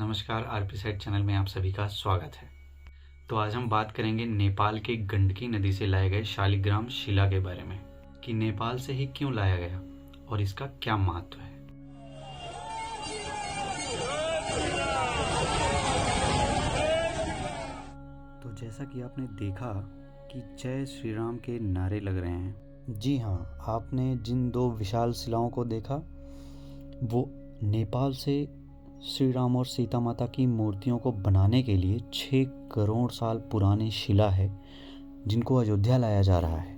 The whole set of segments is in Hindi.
नमस्कार, आरपी साइट चैनल में आप सभी का स्वागत है। तो आज हम बात करेंगे नेपाल के गंडकी नदी से लाए गए शालिग्राम शिला के बारे में कि नेपाल से ही क्यों लाया गया और इसका क्या महत्व है। तो जैसा कि आपने देखा कि जय श्री राम के नारे लग रहे हैं। जी हाँ, आपने जिन दो विशाल शिलाओं को देखा वो नेपाल से श्री राम और सीता माता की मूर्तियों को बनाने के लिए 6 करोड़ साल पुरानी शिला है जिनको अयोध्या लाया जा रहा है।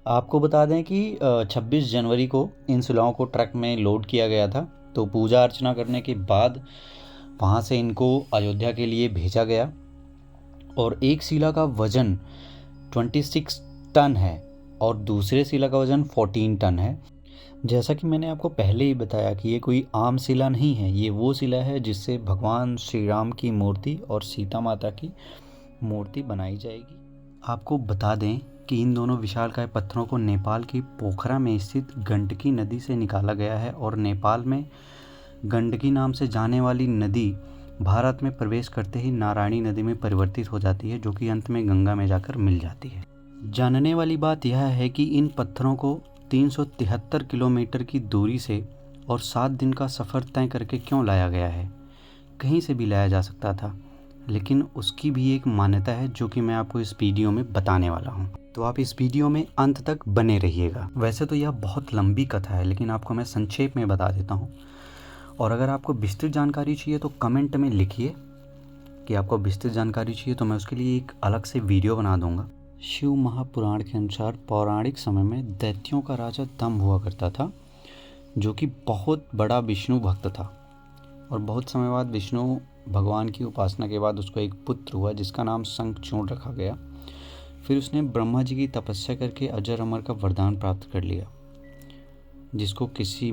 आपको बता दें कि 26 जनवरी को इन शिलाओं को ट्रक में लोड किया गया था। तो पूजा अर्चना करने के बाद वहाँ से इनको अयोध्या के लिए भेजा गया और एक शिला का वज़न 26 टन है और दूसरे शिला का वज़न 14 टन है। जैसा कि मैंने आपको पहले ही बताया कि ये कोई आम शिला नहीं है, ये वो शिला है जिससे भगवान श्री राम की मूर्ति और सीता माता की मूर्ति बनाई जाएगी। आपको बता दें कि इन दोनों विशालकाय पत्थरों को नेपाल की पोखरा में स्थित गंडकी नदी से निकाला गया है और नेपाल में गंडकी नाम से जाने वाली नदी भारत में प्रवेश करते ही नारायणी नदी में परिवर्तित हो जाती है, जो कि अंत में गंगा में जाकर मिल जाती है। जानने वाली बात यह है कि इन पत्थरों को 373 किलोमीटर की दूरी से और 7 दिन का सफ़र तय करके क्यों लाया गया है। कहीं से भी लाया जा सकता था, लेकिन उसकी भी एक मान्यता है जो कि मैं आपको इस वीडियो में बताने वाला हूँ। तो आप इस वीडियो में अंत तक बने रहिएगा। वैसे तो यह बहुत लंबी कथा है, लेकिन आपको मैं संक्षेप में बता देता हूँ। और अगर आपको विस्तृत जानकारी चाहिए तो कमेंट में लिखिए कि आपको विस्तृत जानकारी चाहिए, तो मैं उसके लिए एक अलग से वीडियो बना दूँगा। शिव महापुराण के अनुसार पौराणिक समय में दैत्यों का राजा दंभ हुआ करता था, जो कि बहुत बड़ा विष्णु भक्त था। और बहुत समय बाद विष्णु भगवान की उपासना के बाद उसको एक पुत्र हुआ जिसका नाम शंखचूड़ रखा गया। फिर उसने ब्रह्मा जी की तपस्या करके अजर अमर का वरदान प्राप्त कर लिया, जिसको किसी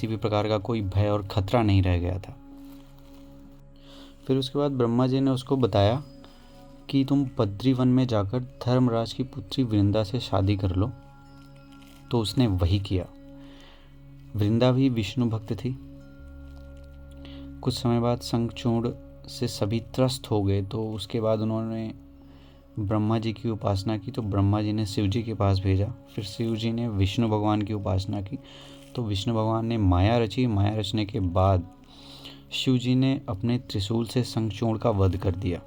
भी प्रकार का कोई भय और खतरा नहीं रह गया था। फिर उसके बाद ब्रह्मा जी ने उसको बताया कि तुम बद्रीवन में जाकर धर्मराज की पुत्री वृंदा से शादी कर लो। तो उसने वही किया। वृंदा भी विष्णु भक्त थी। कुछ समय बाद शंखचूड़ से सभी त्रस्त हो गए, तो उसके बाद उन्होंने ब्रह्मा जी की उपासना की, तो ब्रह्मा जी ने शिव जी के पास भेजा। फिर शिव जी ने विष्णु भगवान की उपासना की, तो विष्णु भगवान ने माया रची। माया रचने के बाद शिव जी ने अपने त्रिशूल से शंखचूड़ का वध कर दिया।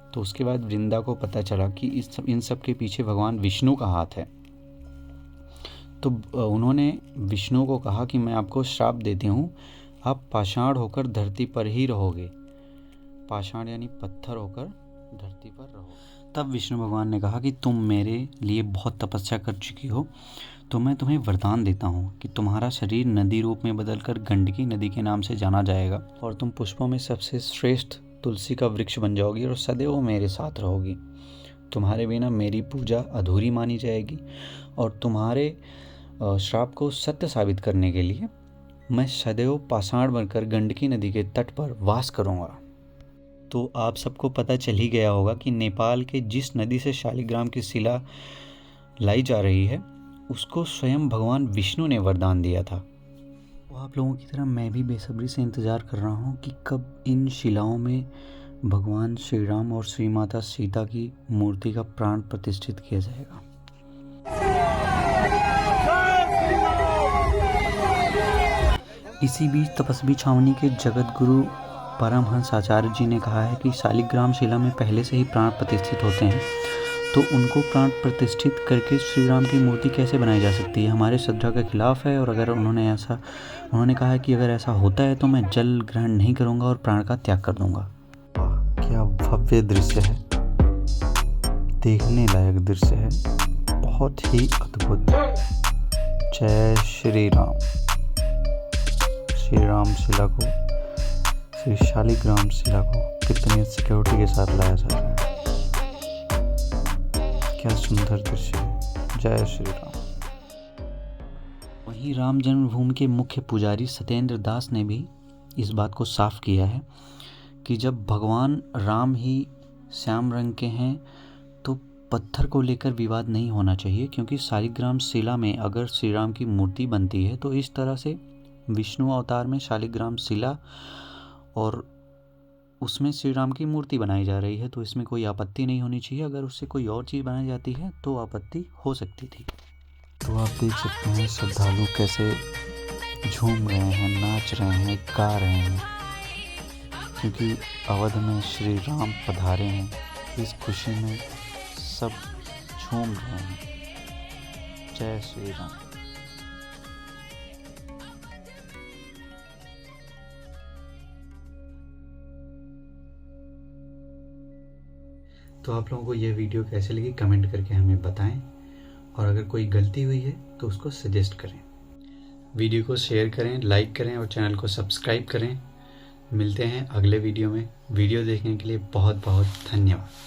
तो उसके बाद वृंदा को पता चला कि इन सब के पीछे भगवान विष्णु का हाथ है। तो उन्होंने विष्णु को कहा कि मैं आपको श्राप देती हूँ, आप पाषाण होकर धरती पर ही रहोगे। पाषाण यानी पत्थर होकर धरती पर रहोगे। तब विष्णु भगवान ने कहा कि तुम मेरे लिए बहुत तपस्या कर चुकी हो, तो मैं तुम्हें वरदान देता हूँ कि तुम्हारा शरीर नदी रूप में बदलकर गंडकी नदी के नाम से जाना जाएगा और तुम पुष्पों में सबसे श्रेष्ठ तुलसी का वृक्ष बन जाओगी और सदैव मेरे साथ रहोगी। तुम्हारे बिना मेरी पूजा अधूरी मानी जाएगी और तुम्हारे श्राप को सत्य साबित करने के लिए मैं सदैव पाषाण बनकर गंडकी नदी के तट पर वास करूँगा। तो आप सबको पता चल ही गया होगा कि नेपाल के जिस नदी से शालिग्राम की शिला लाई जा रही है उसको स्वयं भगवान विष्णु ने वरदान दिया था। तो आप लोगों की तरह मैं भी बेसब्री से इंतज़ार कर रहा हूँ कि कब इन शिलाओं में भगवान श्री राम और श्री माता सीता की मूर्ति का प्राण प्रतिष्ठित किया जाएगा। इसी बीच तपस्वी छावनी के जगत गुरु परमहंस आचार्य जी ने कहा है कि शालिग्राम शिला में पहले से ही प्राण प्रतिष्ठित होते हैं, तो उनको प्राण प्रतिष्ठित करके श्री राम की मूर्ति कैसे बनाई जा सकती है, हमारे श्रद्धा के खिलाफ है। और अगर उन्होंने कहा है कि अगर ऐसा होता है तो मैं जल ग्रहण नहीं करूंगा और प्राण का त्याग कर दूंगा। क्या भव्य दृश्य है, देखने लायक दृश्य है, बहुत ही अद्भुत। जय श्री राम। श्री राम शिला को, श्री शालिग्राम शिला को कितनी सिक्योरिटी के साथ लाया जा रहा है। क्या सुंदर दृश्य है। जय श्री राम। वहीं राम जन्मभूमि के मुख्य पुजारी सत्येंद्र दास ने भी इस बात को साफ किया है कि जब भगवान राम ही श्याम रंग के हैं तो पत्थर को लेकर विवाद नहीं होना चाहिए, क्योंकि शालिग्राम शिला में अगर श्री राम की मूर्ति बनती है तो इस तरह से विष्णु अवतार में शालिग्राम शिला और उसमें श्री राम की मूर्ति बनाई जा रही है, तो इसमें कोई आपत्ति नहीं होनी चाहिए। अगर उससे कोई और चीज़ बनाई जाती है तो आपत्ति हो सकती थी। तो आप देख सकते हैं श्रद्धालु कैसे झूम रहे हैं, नाच रहे हैं, गा रहे हैं, क्योंकि अवध में श्री राम पधारे हैं। इस खुशी में सब झूम रहे हैं। जय श्री राम। तो आप लोगों को ये वीडियो कैसे लगी कमेंट करके हमें बताएं, और अगर कोई गलती हुई है तो उसको सजेस्ट करें। वीडियो को शेयर करें, लाइक करें और चैनल को सब्सक्राइब करें। मिलते हैं अगले वीडियो में। वीडियो देखने के लिए बहुत बहुत धन्यवाद।